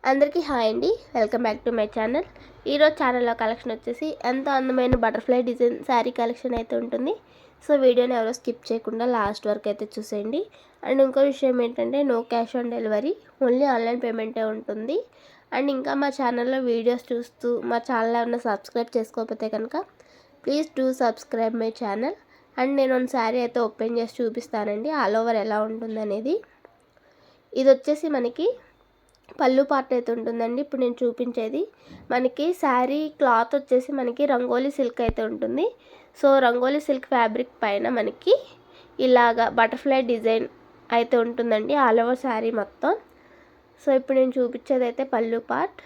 అందరికీ హాయ్ అండి, welcome back to my channel. ఈరోజు ఛానల్లో కలెక్షన్ వచ్చేసి ఎంతో అందమైన బటర్ఫ్లై డిజైన్ శారీ కలెక్షన్ అయితే ఉంటుంది. సో వీడియోని ఎవరో స్కిప్ చేయకుండా లాస్ట్ వరకు అయితే చూసేయండి. అండ్ ఇంకో విషయం ఏంటంటే no cash on delivery, only online పేమెంటే ఉంటుంది. అండ్ ఇంకా మా ఛానల్లో వీడియోస్ చూస్తూ మా ఛానల్ ఏమైనా సబ్స్క్రైబ్ చేసుకోకపోతే కనుక please do subscribe my channel. And నేను ఒక శారీ అయితే ఓపెన్ చేసి చూపిస్తానండి, ఆల్ ఓవర్ ఎలా ఉంటుంది అనేది. ఇది వచ్చేసి మనకి పళ్ళు పార్ట్ అయితే ఉంటుందండి. ఇప్పుడు నేను చూపించేది మనకి శారీ క్లాత్ వచ్చేసి మనకి రంగోలీ సిల్క్ అయితే ఉంటుంది. సో రంగోలీ సిల్క్ ఫ్యాబ్రిక్ పైన మనకి ఇలాగా బటర్ఫ్లై డిజైన్ అయితే ఉంటుందండి ఆల్ ఓవర్ శారీ మొత్తం. సో ఇప్పుడు నేను చూపించేది అయితే పళ్ళు పార్ట్.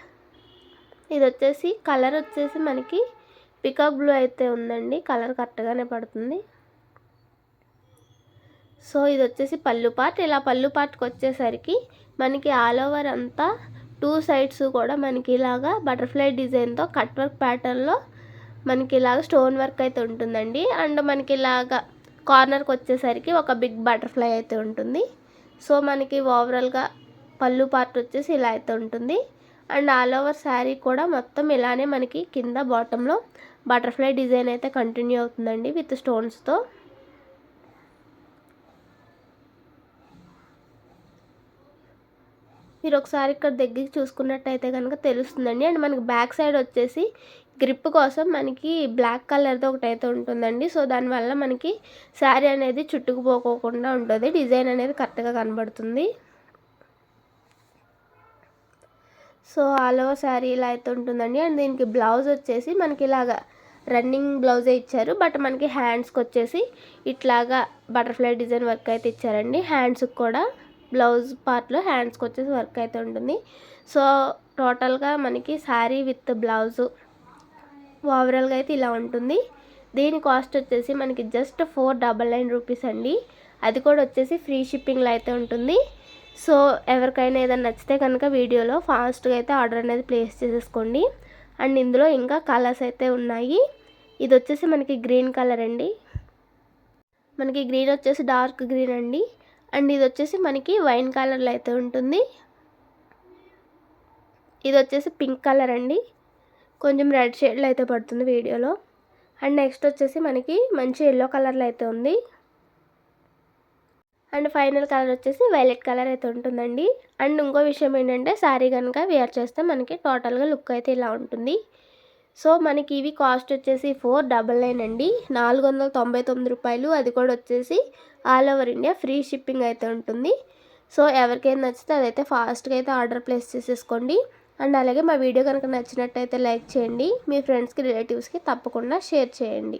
ఇది వచ్చేసి కలర్ వచ్చేసి మనకి పికాక్ బ్లూ అయితే ఉందండి, కలర్ కరెక్ట్గానే పడుతుంది. సో ఇది వచ్చేసి పళ్ళు పార్ట్. ఇలా పళ్ళు పార్ట్కి వచ్చేసరికి మనకి ఆల్ ఓవర్ అంతా 2 సైడ్స్ కూడా మనకి ఇలాగా బటర్ఫ్లై డిజైన్తో కట్ వర్క్ ప్యాటర్న్లో మనకి ఇలాగ స్టోన్ వర్క్ అయితే ఉంటుందండి. అండ్ మనకి ఇలాగ కార్నర్కి వచ్చేసరికి ఒక బిగ్ బటర్ఫ్లై అయితే ఉంటుంది. సో మనకి ఓవరాల్గా పళ్ళు పార్ట్ వచ్చేసి ఇలా అయితే ఉంటుంది. అండ్ ఆల్ ఓవర్ శారీ కూడా మొత్తం ఇలానే మనకి కింద బాటంలో బటర్ఫ్లై డిజైన్ అయితే కంటిన్యూ అవుతుందండి విత్ స్టోన్స్తో. మీరు ఒకసారి ఇక్కడ దగ్గరికి చూసుకున్నట్టయితే కనుక తెలుస్తుందండి. అండ్ మనకి బ్యాక్ సైడ్ వచ్చేసి గ్రిప్ కోసం మనకి బ్లాక్ కలర్తో ఒకటి అయితే ఉంటుందండి. సో దానివల్ల మనకి శారీ అనేది చుట్టుకుపోకోకుండా ఉంటుంది, డిజైన్ అనేది కరెక్ట్గా కనబడుతుంది. సో ఆల్ ఓవర్ శారీ ఇలా అయితే ఉంటుందండి. అండ్ దీనికి బ్లౌజ్ వచ్చేసి మనకి ఇలాగా రన్నింగ్ బ్లౌజే ఇచ్చారు, బట్ మనకి హ్యాండ్స్కి వచ్చేసి ఇట్లాగా బటర్ఫ్లై డిజైన్ వర్క్ అయితే ఇచ్చారండి. హ్యాండ్స్కి కూడా బ్లౌజ్ పార్ట్లో హ్యాండ్స్కి వచ్చేసి వర్క్ అయితే ఉంటుంది. సో టోటల్గా మనకి శారీ విత్ బ్లౌజు ఓవరాల్గా అయితే ఇలా ఉంటుంది. దీని కాస్ట్ వచ్చేసి మనకి జస్ట్ 499 రూపీస్ అండి. అది కూడా వచ్చేసి ఫ్రీ షిప్పింగ్లో అయితే ఉంటుంది. సో ఎవరికైనా ఏదైనా నచ్చితే కనుక వీడియోలో ఫాస్ట్గా అయితే ఆర్డర్ అనేది ప్లేస్ చేసేసుకోండి. అండ్ ఇందులో ఇంకా కలర్స్ అయితే ఉన్నాయి. ఇది వచ్చేసి మనకి గ్రీన్ కలర్ అండి, మనకి గ్రీన్ వచ్చేసి డార్క్ గ్రీన్ అండి. అండ్ ఇది వచ్చేసి మనకి వైన్ కలర్లో అయితే ఉంటుంది. ఇది వచ్చేసి పింక్ కలర్ అండి, కొంచెం రెడ్ షేడ్లో అయితే పడుతుంది వీడియోలో. అండ్ నెక్స్ట్ వచ్చేసి మనకి మంచి ఎల్లో కలర్లో అయితే ఉంది. అండ్ ఫైనల్ కలర్ వచ్చేసి వైలెట్ కలర్ అయితే ఉంటుందండి. అండ్ ఇంకో విషయం ఏంటంటే శారీ కనుక వేర్ చేస్తే మనకి టోటల్గా లుక్ అయితే ఇలా ఉంటుంది. సో మనకి ఇవి కాస్ట్ వచ్చేసి 499 అండి, 499 రూపాయలు. అది కూడా వచ్చేసి all over India free shipping అయితే ఉంటుంది. సో ఎవరికైనా నచ్చితే అదైతే ఫాస్ట్గా అయితే ఆర్డర్ ప్లేస్ చేసేసుకోండి. అండ్ అలాగే మా వీడియో కనుక నచ్చినట్టయితే లైక్ చేయండి, మీ ఫ్రెండ్స్కి రిలేటివ్స్కి తప్పకుండా షేర్ చేయండి.